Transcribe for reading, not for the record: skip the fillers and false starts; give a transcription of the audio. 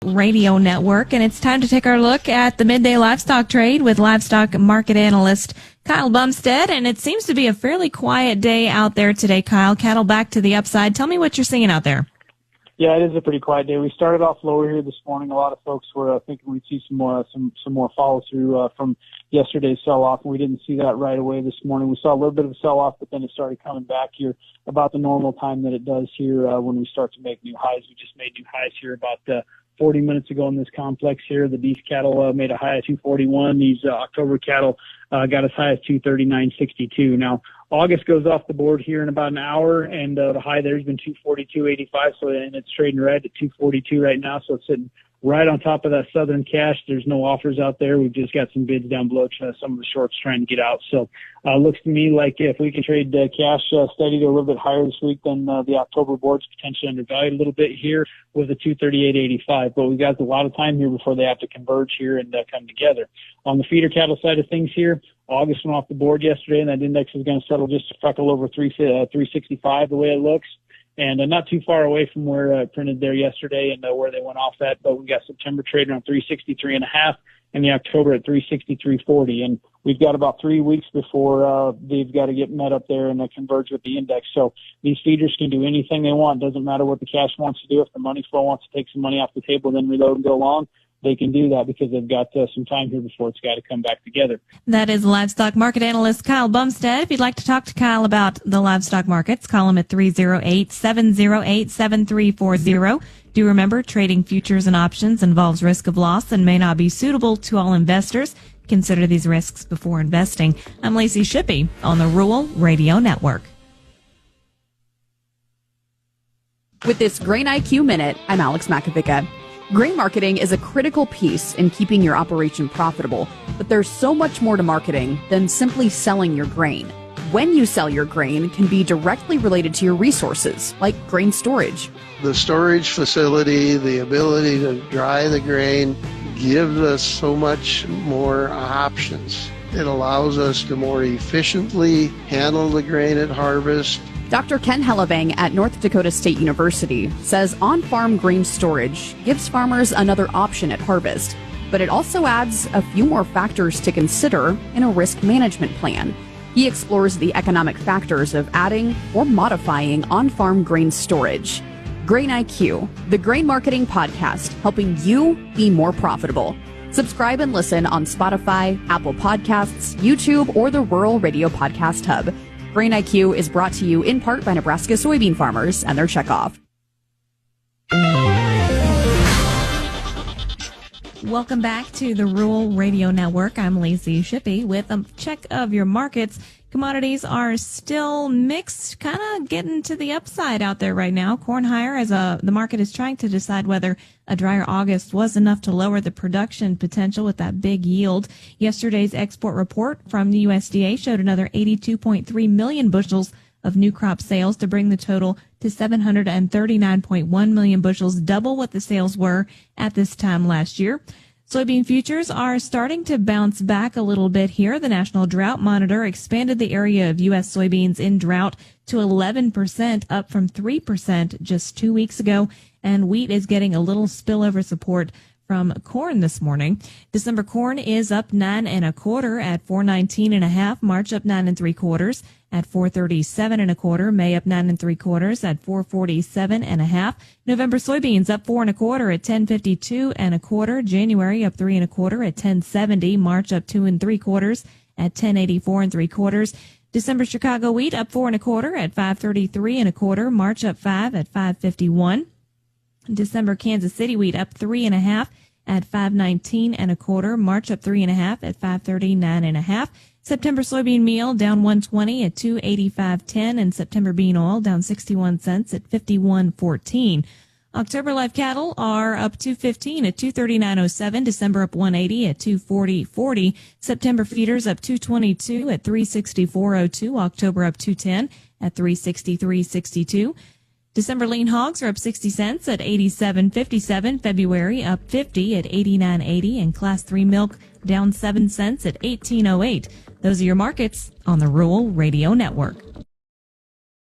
Radio Network, and it's time to take our look at the midday livestock trade with livestock market analyst Kyle Bumsted. And it seems to be a fairly quiet day out there today, Kyle. Cattle back to the upside. Tell me what you're seeing out there. Yeah, it is a pretty quiet day. We started off lower here this morning. A lot of folks were thinking we'd see some more follow through from yesterday's sell off, and we didn't see that right away this morning. We saw a little bit of a sell off, but then it started coming back here about the normal time that it does here when we start to make new highs. We just made new highs here about 40 minutes ago in this complex here. The beef cattle made a high of 241. These October cattle got as high as 239.62. Now, August goes off the board here in about an hour, and the high there's been 242.85, and it's trading right at 242 right now, so it's sitting right on top of that Southern cash. There's no offers out there. We've just got some bids down below, some of the shorts trying to get out. So looks to me like if we can trade cash steady to a little bit higher this week, then the October board's potentially undervalued a little bit here with a 238.85. But we've got a lot of time here before they have to converge here and come together. On the feeder cattle side of things here, August went off the board yesterday, and that index is going to settle just a freckle over 365 the way it looks. And not too far away from where it printed there yesterday and where they went off at. But we got September trading on 363.5 and the October at 363.40. And we've got about 3 weeks before they've got to get met up there and converge with the index. So these feeders can do anything they want. Doesn't matter what the cash wants to do. If the money flow wants to take some money off the table, then reload and go long, they can do that because they've got some time here before it's got to come back together. That is livestock market analyst Kyle Bumsted. If you'd like to talk to Kyle about the livestock markets, call him at 308-708-7340. Do remember, trading futures and options involves risk of loss and may not be suitable to all investors. Consider these risks before investing. I'm Lacey Shippey on the Rural Radio Network. With this Grain IQ Minute, I'm Alex Makovica. Grain marketing is a critical piece in keeping your operation profitable, but there's so much more to marketing than simply selling your grain. When you sell your grain can be directly related to your resources, like grain storage. The storage facility, the ability to dry the grain, gives us so much more options. It allows us to more efficiently handle the grain at harvest. Dr. Ken Hellevang at North Dakota State University says on-farm grain storage gives farmers another option at harvest, but it also adds a few more factors to consider in a risk management plan. He explores the economic factors of adding or modifying on-farm grain storage. Grain IQ, the grain marketing podcast, helping you be more profitable. Subscribe and listen on Spotify, Apple Podcasts, YouTube, or the Rural Radio Podcast Hub. Grain IQ is brought to you in part by Nebraska soybean farmers and their checkoff. Welcome back to the Rural Radio Network. I'm Lacey Shippey with a check of your markets. Commodities are still mixed, kind of getting to the upside out there right now. Corn higher as the market is trying to decide whether a drier August was enough to lower the production potential with that big yield. Yesterday's export report from the USDA showed another 82.3 million bushels of new crop sales to bring the total to 739.1 million bushels, double what the sales were at this time last year. Soybean futures are starting to bounce back a little bit here. The National Drought Monitor expanded the area of U.S. soybeans in drought to 11%, up from 3% just 2 weeks ago. And wheat is getting a little spillover support from corn this morning. December corn is up 9 1/4 at 419.5. March up 9 3/4 at 437 1/4. May up 9 3/4 at 447 1/2. November soybeans up 4 1/4 at 1052 1/4. January up 3 1/4 at 1070. March up 2 3/4 at 1084 3/4. December Chicago wheat up 4 1/4 at 533 1/4. March up 5 at 551. December Kansas City wheat up 3 1/2 at 519 1/4. March up 3 1/2 at 539 1/2. September soybean meal down 120 at 285.10, and September bean oil down 61 cents at 51.14. October live cattle are up 215 at 239.07. December up 180 at 240.40. September feeders up 222 at 364.02. October up 210 at 363.62. December lean hogs are up 60 cents at 87.57. February up 50 at 89.80. And Class 3 milk down 7 cents at 18.08. Those are your markets on the Rural Radio Network.